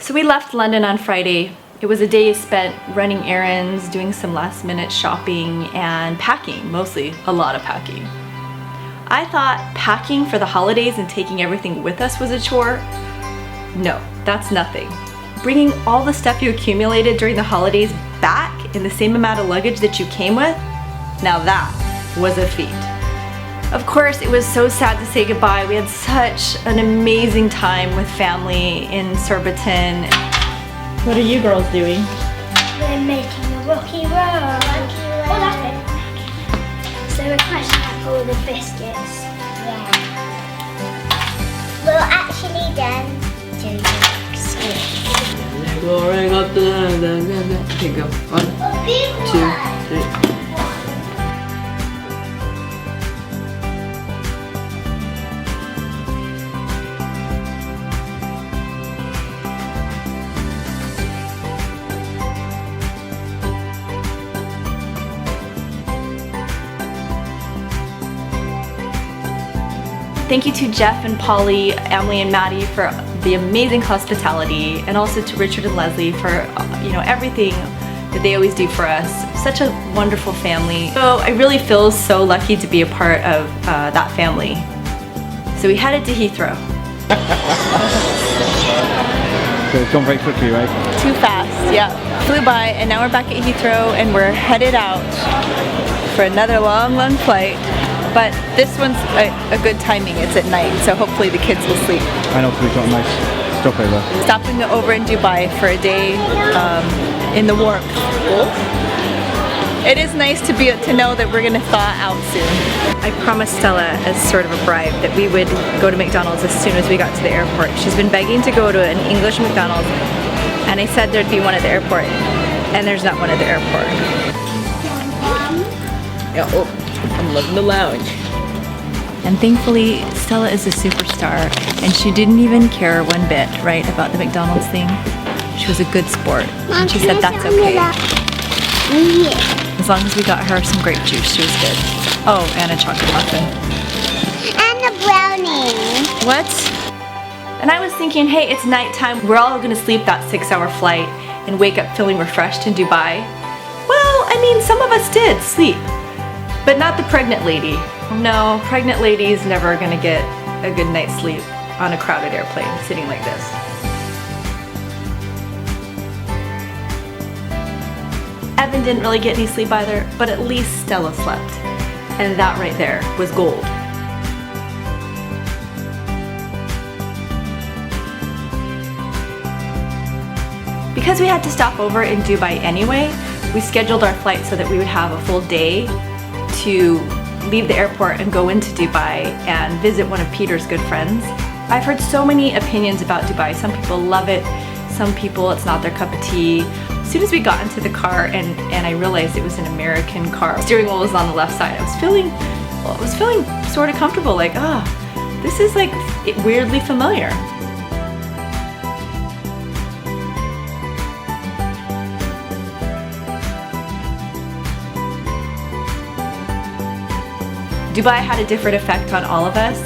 So we left London on Friday. It was a day spent running errands, doing some last minute shopping, and packing, mostly a lot of packing. I thought packing for the holidays and taking everything with us was a chore. No, that's nothing. Bringing all the stuff you accumulated during the holidays back in the same amount of luggage that you came with, now that was a feat. Of course, it was so sad to say goodbye. We had such an amazing time with family in Surbiton. What are you girls doing? We're making a rocky road. Oh, that's it. So we're crashing up all the biscuits. Yeah. We're actually done doing the biscuits. Going up the okay, go. 1, 2, 3. Thank you to Jeff and Polly, Emily and Maddie for the amazing hospitality, and also to Richard and Leslie for everything that they always do for us. Such a wonderful family. So I really feel so lucky to be a part of that family. So we headed to Heathrow. So it's gone very quickly, right? Too fast, yeah. Flew by, and now we're back at Heathrow and we're headed out for another long flight. But this one's a good timing. It's at night, so hopefully the kids will sleep. And also we've got a nice stopover. Stopping over in Dubai for a day in the warmth. It is nice to know that we're gonna thaw out soon. I promised Stella as sort of a bribe that we would go to McDonald's as soon as we got to the airport. She's been begging to go to an English McDonald's, and I said there'd be one at the airport, and there's not one at the airport. Yeah, oh, I'm loving the lounge. And thankfully, Stella is a superstar, and she didn't even care one bit, right, about the McDonald's thing. She was a good sport, and she said that's okay. As long as we got her some grape juice, she was good. Oh, and a chocolate muffin. And a brownie. What? And I was thinking, hey, it's nighttime. We're all gonna sleep that 6-hour flight and wake up feeling refreshed in Dubai. Well, I mean, some of us did sleep, but not the pregnant lady. No, pregnant lady's never gonna get a good night's sleep on a crowded airplane sitting like this. Evan didn't really get any sleep either, but at least Stella slept. And that right there was gold. Because we had to stop over in Dubai anyway, we scheduled our flight so that we would have a full day to leave the airport and go into Dubai and visit one of Peter's good friends. I've heard so many opinions about Dubai. Some people love it, some people it's not their cup of tea. As soon as we got into the car and I realized it was an American car, steering wheel was on the left side, I was feeling sort of comfortable, like, this is like weirdly familiar. Dubai had a different effect on all of us.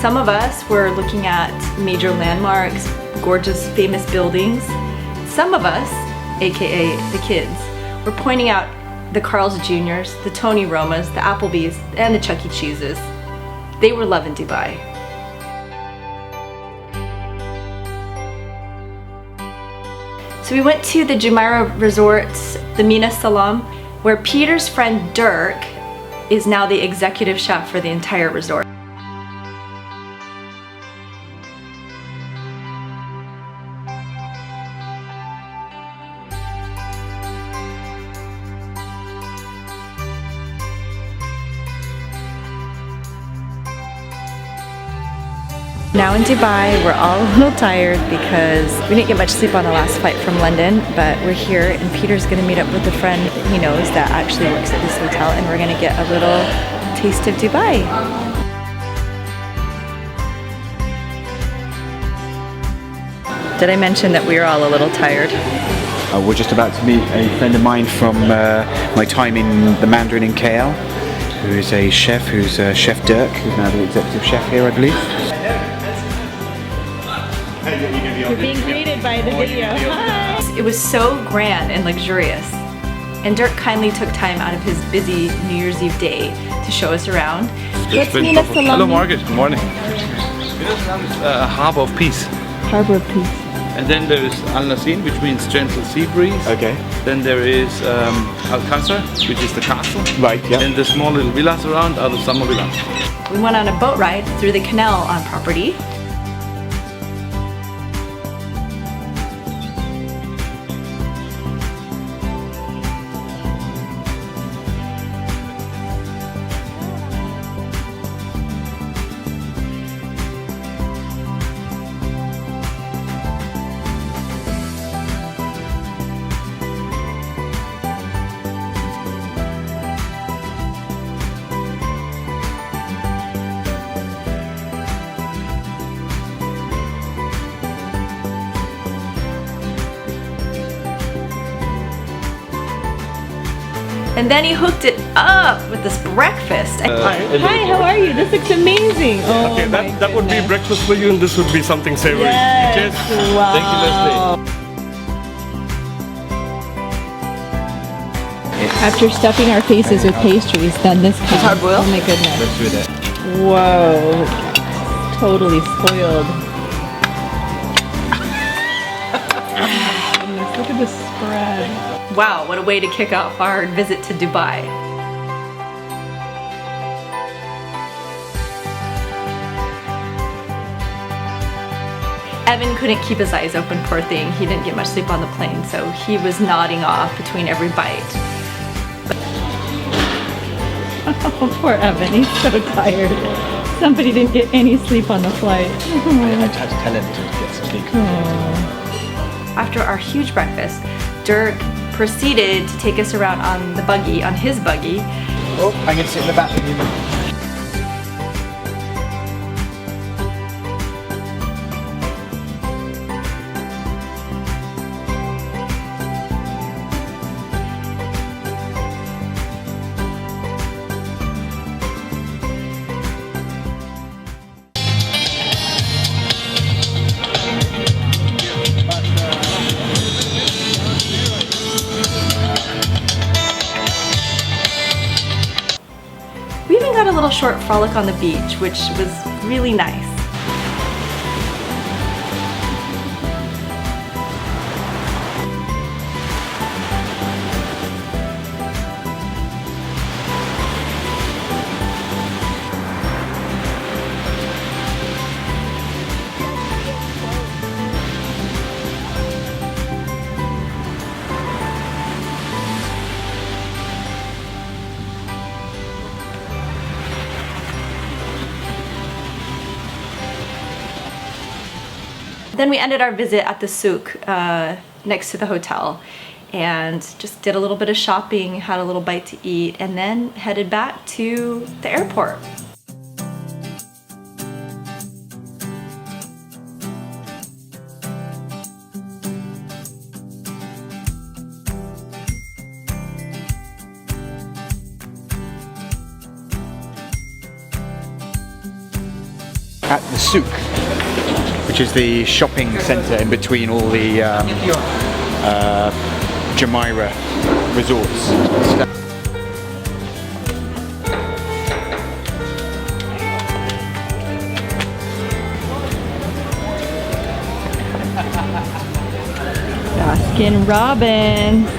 Some of us were looking at major landmarks, gorgeous, famous buildings. Some of us, aka the kids, were pointing out the Carl's Jr.'s, the Tony Romas, the Applebee's, and the Chuck E. Cheese's. They were loving Dubai. So we went to the Jumeirah Resorts, the Mina Salam, where Peter's friend Dirk is now the executive chef for the entire resort. Now in Dubai, we're all a little tired because we didn't get much sleep on the last flight from London, but we're here and Peter's gonna meet up with a friend that he knows that actually works at this hotel, and we're gonna get a little taste of Dubai. Did I mention that we were all a little tired? We're just about to meet a friend of mine from my time in the Mandarin in KL, who is a chef, who's Chef Dirk, who's now the executive chef here, I believe. You're being greeted by the video. Hi. It was so grand and luxurious. And Dirk kindly took time out of his busy New Year's Eve day to show us around. What's Mina Salam? Hello Margaret, good morning. Harbor of Peace. Harbor of Peace. And then there is Al Nasin, which means gentle sea breeze. Okay. Then there is Alcázar, which is the castle. Right, yeah. And the small little villas around are the summer villas. We went on a boat ride through the canal on property. And then he hooked it up with this breakfast. Hi, how are you? This looks amazing. Oh, Okay, that would be breakfast for you, and this would be something savory. Yes. Cheers. Wow. Thank you, Leslie. After stuffing our faces with pastries, then this comes. hard boiled? Oh my goodness. Let's do that. Whoa. Totally spoiled. Goodness, look at the spread. Wow, what a way to kick off our visit to Dubai. Evan couldn't keep his eyes open, poor thing. He didn't get much sleep on the plane, so he was nodding off between every bite. Oh, poor Evan. He's so tired. Somebody didn't get any sleep on the flight. I had to tell him to get some sleep. After our huge breakfast, Dirk proceeded to take us around on the buggy, on his buggy. Oh, I'm going to sit in the back with you. We even got a little short frolic on the beach, which was really nice. Then we ended our visit at the souk next to the hotel and just did a little bit of shopping, had a little bite to eat, and then headed back to the airport. At the souk, which is the shopping centre in between all the Jumeirah resorts. Baskin Robbins.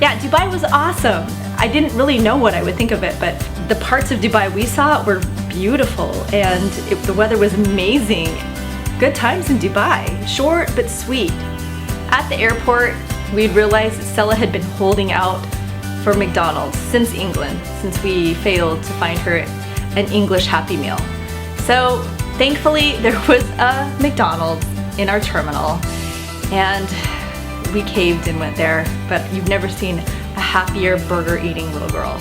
Yeah, Dubai was awesome. I didn't really know what I would think of it, but the parts of Dubai we saw were beautiful and the weather was amazing. good times in Dubai, short but sweet. At the airport, we'd realized that Stella had been holding out for McDonald's since England, since we failed to find her an English Happy Meal. So thankfully there was a McDonald's in our terminal and we caved and went there, but you've never seen a happier burger eating little girl.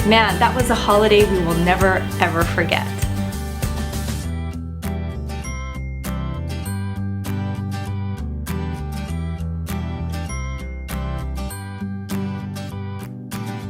Man, that was a holiday we will never ever forget.